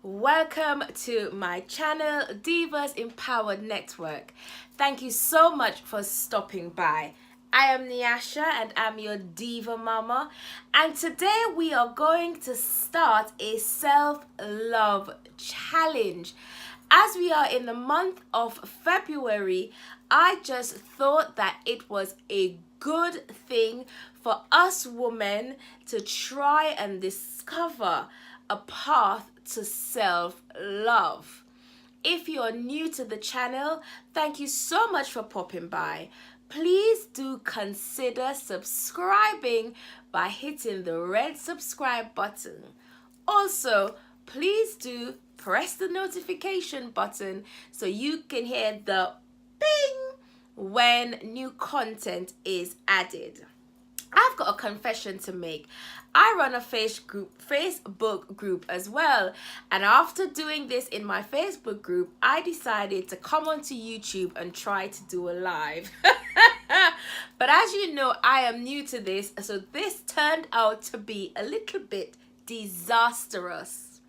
Welcome to my channel, Divas Empowered Network. Thank you so much for stopping by. I am Nyasha and I'm your Diva Mama, and today we are going to start a self-love challenge. As we are in the month of February, I just thought that it was a good thing for us women to try and discover a path to self-love. If you're new to the channel, thank you so much for popping by. Please do consider subscribing by hitting the red subscribe button. Also, please do press the notification button so you can hear the ping when new content is added. I've got a confession to make. I run a Facebook group as well, and after doing this in my Facebook group, I decided to come onto YouTube and try to do a live. But as you know, I am new to this, so this turned out to be a little bit disastrous.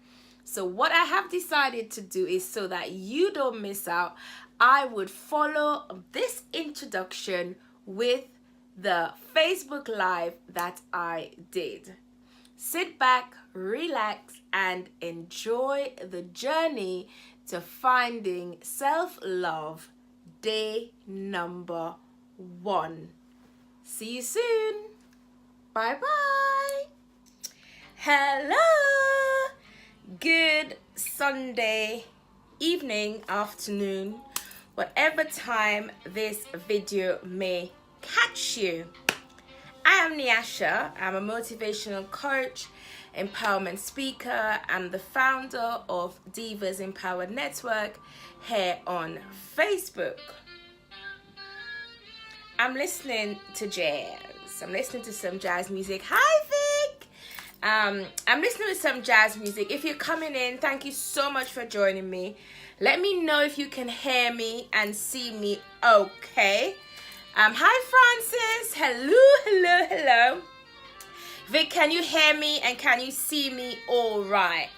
So what I have decided to do is, so that you don't miss out, I would follow this introduction with the Facebook Live that I did. Sit back, relax, and enjoy the journey to finding self-love, day number 1. See you soon. Bye-bye. Hello. Good Sunday evening, afternoon, whatever time this video may catch you. I am Nyasha. I'm a motivational coach, empowerment speaker. I'm the founder of Divas Empowered Network here on Facebook. I'm listening to jazz. I'm listening to some jazz music. Hi, Vic. I'm listening to some jazz music. If you're coming in, thank you so much for joining me. Let me know if you can hear me and see me okay. Hi Francis, hello. Vic, can you hear me and can you see me all right?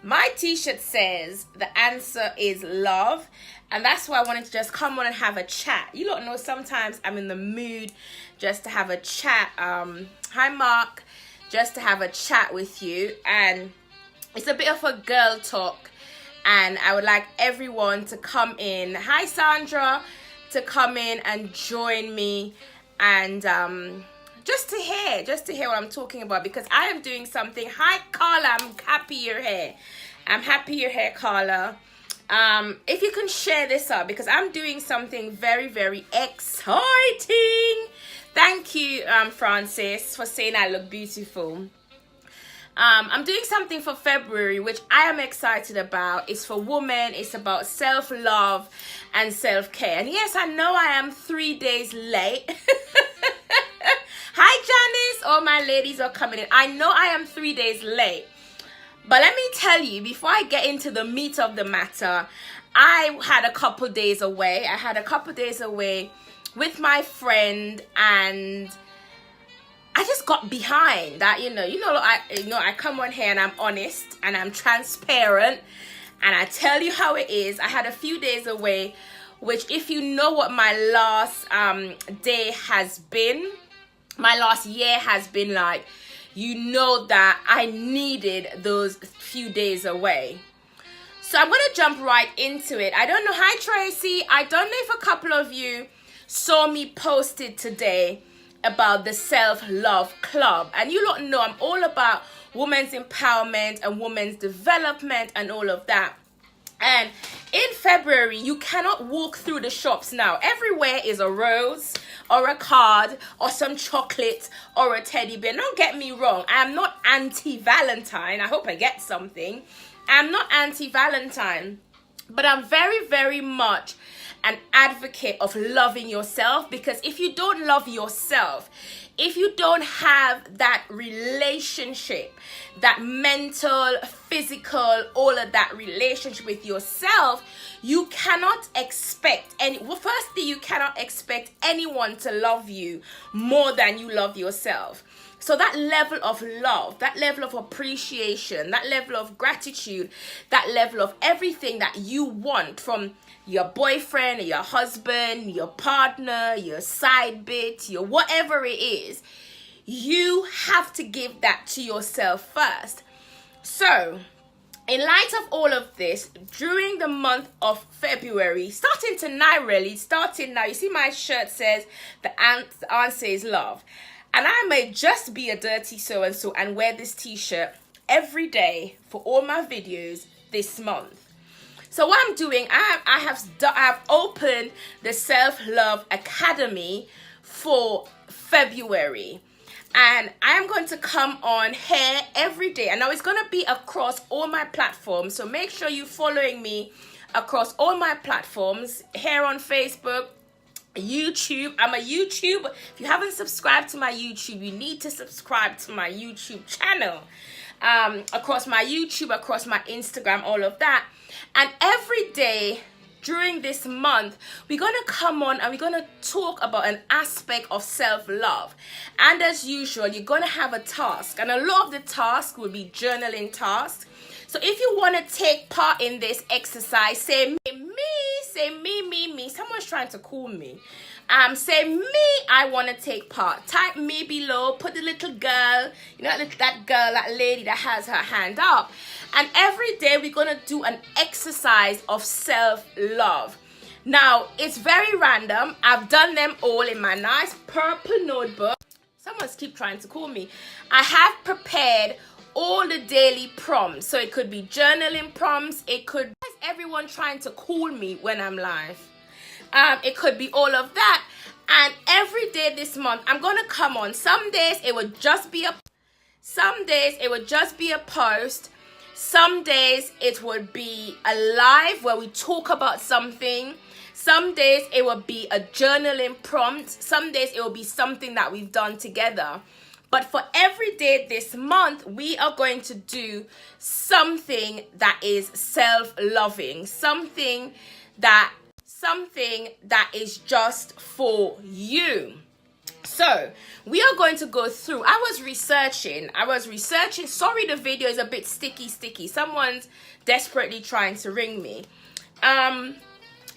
My t-shirt says the answer is love, and that's why I wanted to just come on and have a chat. You don't know, sometimes I'm in the mood just to have a chat. Hi Mark, just to have a chat with you, and it's a bit of a girl talk, and I would like everyone to come in. Hi Sandra, to come in and join me, and just to hear what I'm talking about, because I am doing something. Hi Carla, I'm happy you're here. Carla. If you can share this up, because I'm doing something very, very exciting. Thank you, Francis, for saying I look beautiful. I'm doing something for February, which I am excited about. It's for women. It's about self-love and self-care. And yes, I know I am 3 days late. Hi, Janice. All my ladies are coming in. I know I am 3 days late. But let me tell you, before I get into the meat of the matter, I had a couple days away. With my friend, and I just got behind that. I come on here and I'm honest and I'm transparent and I tell you how it is. I had a few days away, which, if you know what my last day has been, my last year has been like, you know that I needed those few days away. So I'm going to jump right into it. I don't know. Hi Tracy. I don't know if a couple of you saw me posted today about the self-love club, and you don't know I'm all about women's empowerment and women's development and all of that. And in February, you cannot walk through the shops now. Everywhere is a rose or a card or some chocolate or a teddy bear. Don't get me wrong, I am not anti-Valentine. I hope I get something. I'm not anti-Valentine, but I'm very, very much an advocate of loving yourself, because if you don't love yourself, if you don't have that relationship, that mental, physical, all of that relationship with yourself, you cannot expect firstly, you cannot expect anyone to love you more than you love yourself. So that level of love, that level of appreciation, that level of gratitude, that level of everything that you want from your boyfriend, or your husband, your partner, your side bit, your whatever it is, you have to give that to yourself first. So, in light of all of this, during the month of February, starting tonight really, starting now, you see my shirt says, the answer is love. And I may just be a dirty so-and-so and wear this t-shirt every day for all my videos this month. So what I'm doing, I have opened the Self-Love Academy for February. And I am going to come on here every day. And now it's going to be across all my platforms. So make sure you're following me across all my platforms. Here on Facebook, YouTube. I'm a YouTuber. If you haven't subscribed to my YouTube, you need to subscribe to my YouTube channel. Across my YouTube, across my Instagram, all of that. And every day during this month, we're going to come on and we're going to talk about an aspect of self-love. And as usual, you're going to have a task. And a lot of the task will be journaling tasks. So if you want to take part in this exercise, say me. Someone's trying to call me. Say me, I want to take part. Type me below, put the little girl, you know, that girl, that lady that has her hand up. And every day we're going to do an exercise of self-love. Now, it's very random. I've done them all in my nice purple notebook. Someone's keep trying to call me. I have prepared all the daily prompts. So it could be journaling prompts. It could be everyone trying to call me when I'm live. It could be all of that. And every day this month, I'm going to come on. Some days it would just be a post. Some days it would be a live where we talk about something. Some days it would be a journaling prompt. Some days it will be something that we've done together. But for every day this month, we are going to do something that is self-loving, something that is just for you. So we are going to go through. I was researching. Sorry, the video is a bit sticky. Someone's desperately trying to ring me. I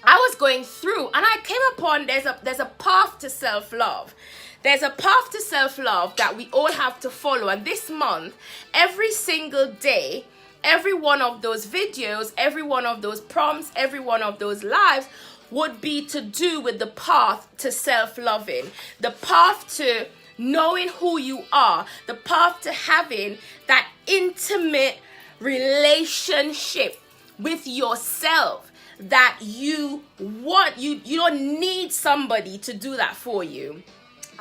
was going through and I came upon there's a path to self-love. There's a path to self-love that we all have to follow. And this month, every single day, every one of those videos, every one of those prompts, every one of those lives would be to do with the path to self-loving, the path to knowing who you are, the path to having that intimate relationship with yourself that you want. You don't need somebody to do that for you.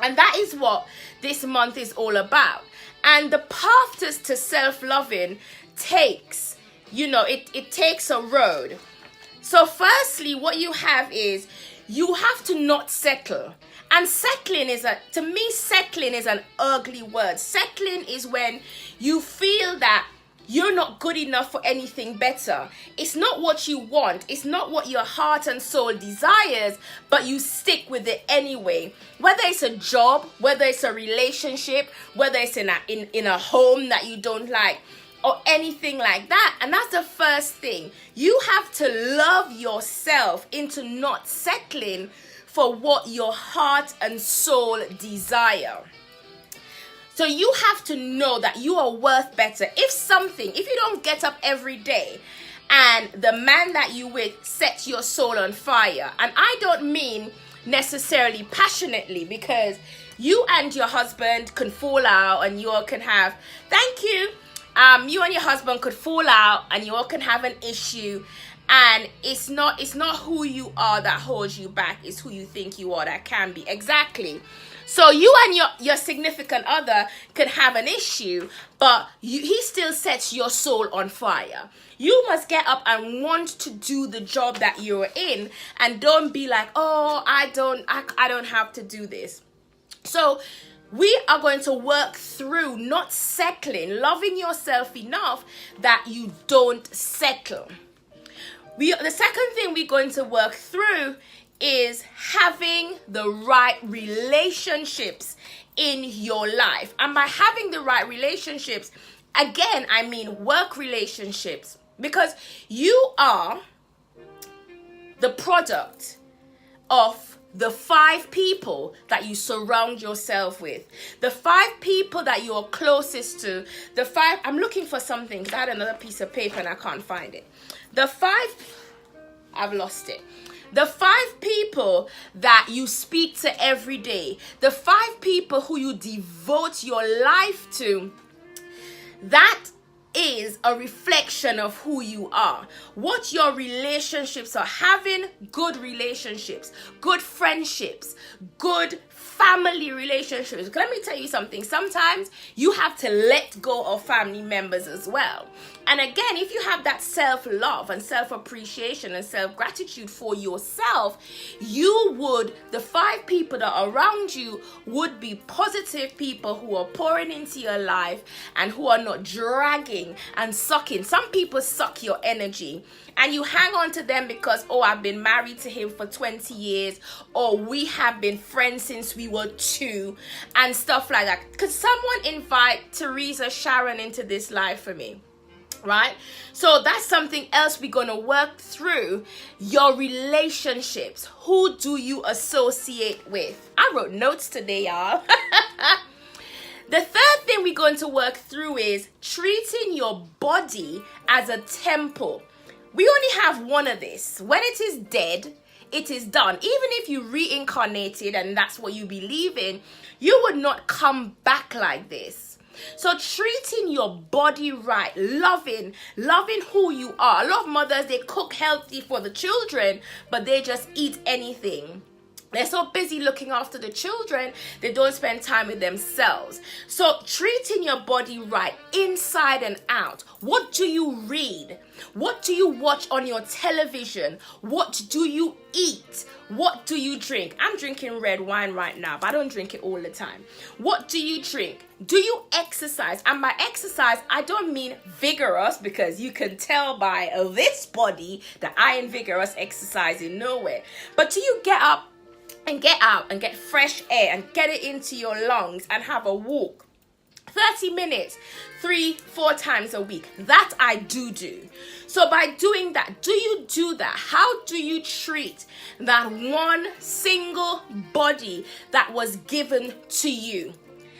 And that is what this month is all about. And the path to self-loving takes, it takes a road. So firstly, what you have is you have to not settle. And settling is an ugly word. Settling is when you feel that you're not good enough for anything better. It's not what you want. It's not what your heart and soul desires, but you stick with it anyway. Whether it's a job, whether it's a relationship, whether it's in a home that you don't like, or anything like that. And that's the first thing. You have to love yourself into not settling for what your heart and soul desire. So you have to know that you are worth better. If you don't get up every day and the man that you with sets your soul on fire, and I don't mean necessarily passionately, because you and your husband can fall out and you all can have, you and your husband could fall out and you all can have an issue, and it's not who you are that holds you back, it's who you think you are that can be. Exactly. So you and your significant other could have an issue, but he still sets your soul on fire. You must get up and want to do the job that you're in, and don't be like, oh, I don't have to do this. So we are going to work through not settling, loving yourself enough that you don't settle. The second thing we're going to work through is having the right relationships in your life. And by having the right relationships, again, I mean work relationships, because you are the product of the 5 people that you surround yourself with, the 5 people that you are closest to, I'm looking for something because I had another piece of paper and I can't find it. I've lost it. The 5 people that you speak to every day, the 5 people who you devote your life to, that is a reflection of who you are. What your relationships are. Having good relationships, good friendships, good family relationships. Let me tell you something. Sometimes you have to let go of family members as well. And again, if you have that self-love and self-appreciation and self-gratitude for yourself, the 5 people that are around you would be positive people who are pouring into your life and who are not dragging and sucking. Some people suck your energy and you hang on to them because, oh, I've been married to him for 20 years, or we have been friends since we were 2 and stuff like that. Could someone invite Teresa Sharon into this life for me? Right? So that's something else we're going to work through. Your relationships. Who do you associate with? I wrote notes today, y'all. The third thing we're going to work through is treating your body as a temple. We only have one of this. When it is dead, it is done. Even if you reincarnated and that's what you believe in, you would not come back like this. So treating your body right, loving who you are. A lot of mothers, they cook healthy for the children, but they just eat anything. They're so busy looking after the children, they don't spend time with themselves. So treating your body right, inside and out. What do you read? What do you watch on your television? What do you eat? What do you drink? I'm drinking red wine right now, but I don't drink it all the time. What do you drink? Do you exercise? And by exercise, I don't mean vigorous, because you can tell by this body that I ain't vigorous exercising nowhere. But do you get up and get out and get fresh air and get it into your lungs and have a walk? 30 minutes, 3-4 times a week. That I do. So by doing that, do you do that? How do you treat that one single body that was given to you?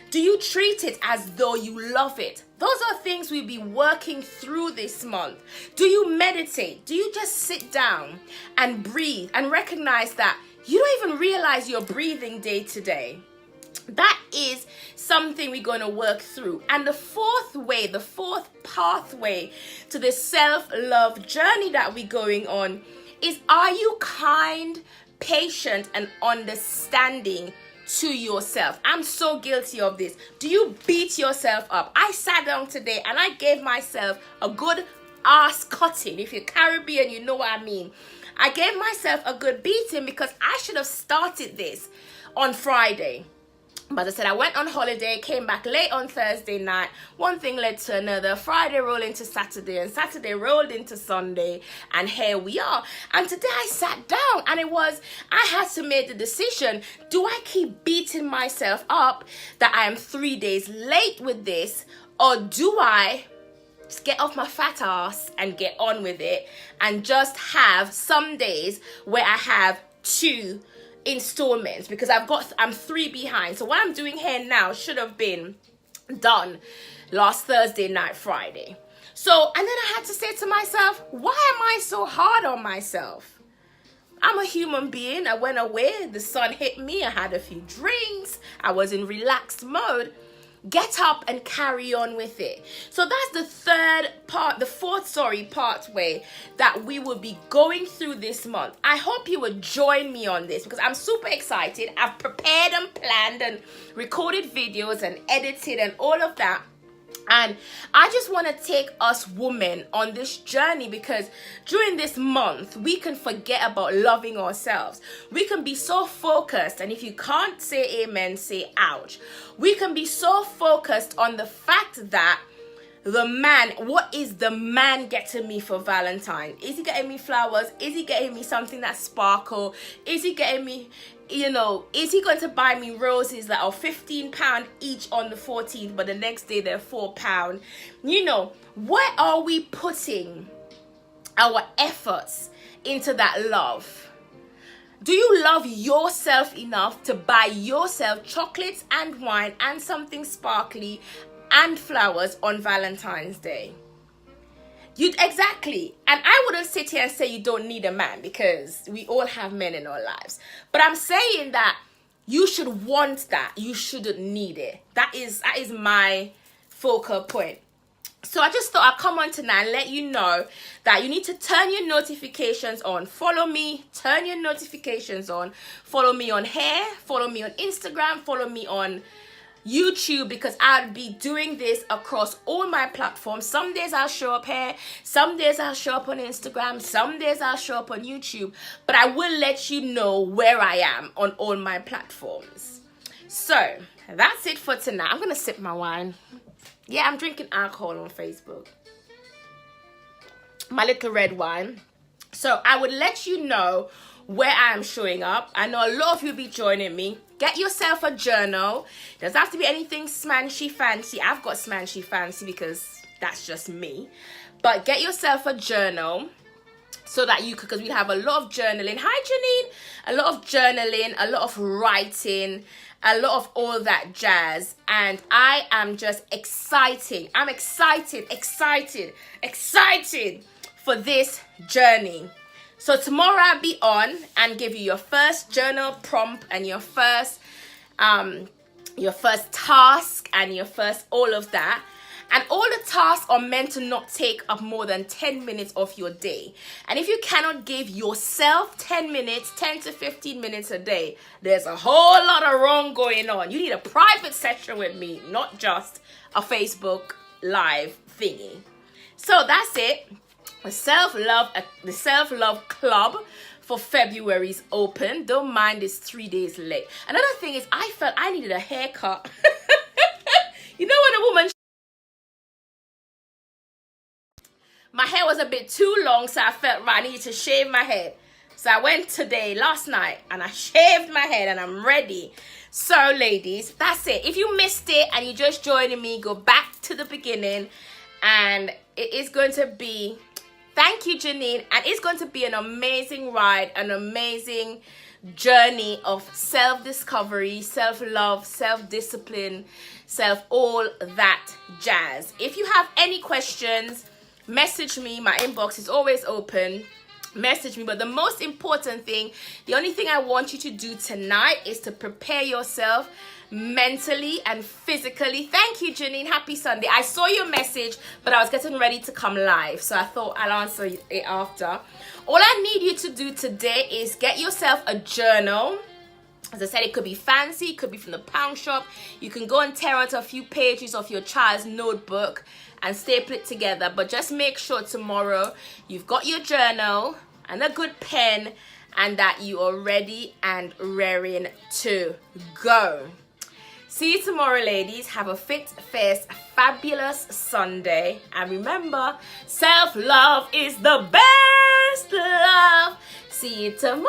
Do you treat it as though you love it? Those are things we'll be working through this month. Do you meditate? Do you just sit down and breathe and recognize that you don't even realize you're breathing day to day? That is something we're going to work through. And the fourth pathway to the self-love journey that we're going on is, are you kind, patient, and understanding to yourself? I'm so guilty of this. Do you beat yourself up? I sat down today and I gave myself a good ass cutting. If you're Caribbean, you know what I mean. I gave myself a good beating because I should have started this on Friday. But I said I went on holiday, came back late on Thursday night. One thing led to another. Friday rolled into Saturday, and Saturday rolled into Sunday, and here we are. And today I sat down, and I had to make the decision: do I keep beating myself up that I am 3 days late with this, or do I just get off my fat ass and get on with it, and just have some days where I have 2 installments, because I'm 3 behind. So what I'm doing here now should have been done last Thursday night, Friday. So, and then I had to say to myself, why am I so hard on myself? I'm a human being. I went away, the sun hit me, I had a few drinks, I was in relaxed mode. Get up and carry on with it. So that's the fourth pathway that we will be going through this month. I hope you would join me on this because I'm super excited. I've prepared and planned and recorded videos and edited and all of that. And I just want to take us women on this journey, because during this month, we can forget about loving ourselves. We can be so focused, and if you can't say amen, say ouch. We can be so focused on the fact that the man, what is the man getting me for Valentine? Is he getting me flowers? Is he getting me something that sparkle? Is he getting me, is he going to buy me roses that are £15 each on the 14th, but the next day they're £4? Where are we putting our efforts into that love? Do you love yourself enough to buy yourself chocolates and wine and something sparkly and flowers on Valentine's Day? Exactly. And I wouldn't sit here and say you don't need a man, because we all have men in our lives. But I'm saying that you should want that. You shouldn't need it. That is my focal point. So I just thought I'd come on tonight and let you know that you need to turn your notifications on. Follow me, turn your notifications on. Follow me on here, follow me on Instagram, follow me on YouTube, because I'll be doing this across all my platforms. Some days I'll show up here, some days I'll show up on Instagram, some days I'll show up on YouTube, but I will let you know where I am on all my platforms. So that's it for tonight. I'm gonna sip my wine. Yeah, I'm drinking alcohol on Facebook. My little red wine. So I would let you know where I am showing up. I know a lot of you will be joining me. Get yourself a journal. It doesn't have to be anything smanchy fancy. I've got smanchy fancy because that's just me. But get yourself a journal so that you could, because we have a lot of journaling. Hi, Janine. A lot of journaling, a lot of writing, a lot of all that jazz. And I am just excited. I'm excited for this journey. So tomorrow I'll be on and give you your first journal prompt and your first task and your first all of that. And all the tasks are meant to not take up more than 10 minutes of your day. And if you cannot give yourself 10 minutes, 10 to 15 minutes a day, there's a whole lot of wrong going on. You need a private session with me, not just a Facebook live thingy. So that's it. The self-love club for February is open. Don't mind it's 3 days late. Another thing is I felt I needed a haircut. You know when a woman, my hair was a bit too long, so I felt I needed to shave my head. So I went last night, and I shaved my head, and I'm ready. So ladies, that's it. If you missed it and you're just joining me, go back to the beginning, and it is going to be, thank you, Janine, and it's going to be an amazing ride, an amazing journey of self-discovery, self-love, self-discipline, all that jazz. If you have any questions, message me. My inbox is always open. Message me. But the most important thing, the only thing I want you to do tonight is to prepare yourself mentally and physically. Thank you, Janine. Happy Sunday. I saw your message, but I was getting ready to come live, so I thought I'll answer it after. All I need you to do today is get yourself a journal. As I said, it could be fancy, it could be from the pound shop. You can go and tear out a few pages of your child's notebook and staple it together, but just make sure tomorrow you've got your journal and a good pen and that you are ready and raring to go. See you tomorrow, ladies. Have a fit, fierce, fabulous Sunday. And remember, self-love is the best love. See you tomorrow.